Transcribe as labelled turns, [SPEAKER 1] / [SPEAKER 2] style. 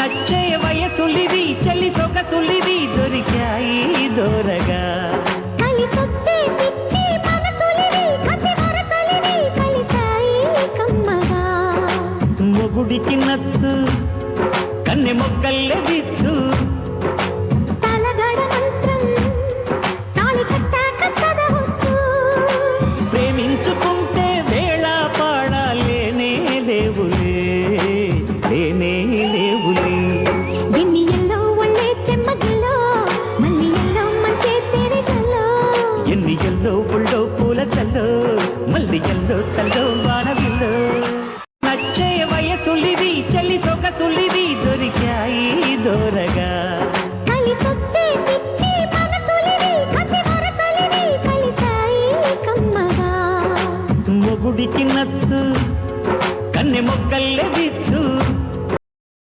[SPEAKER 1] నచ్చే వయసులిది చలి సొగసులిది దొరికాయి దూరగా
[SPEAKER 2] కలిసొచ్చే పిచ్చి మనసులిది కసి వరసలిది కలిసాయి కమ్మగా
[SPEAKER 1] మొగుడికి నచ్చు కన్నె మొక్కల్లే విచ్చు
[SPEAKER 2] తలగడ మంత్రం తాళి కట్టాక చదవచ్చు
[SPEAKER 1] ప్రేమించుకుంటే వేళ పాడాలేనే లేవులే లేనే లేవులే
[SPEAKER 2] ఎన్నియల్లో ఒళ్ళే చెమ్మగిల్లో మల్లియల్లో మంచే తెరిసల్లో
[SPEAKER 1] ఎన్నియల్లో ఒళ్ళో పూల చల్లో మల్లియల్లో తల్లో వానవిల్లో నచ్చే వయసులిది చలి సొగసులిది దొరికాయి దూర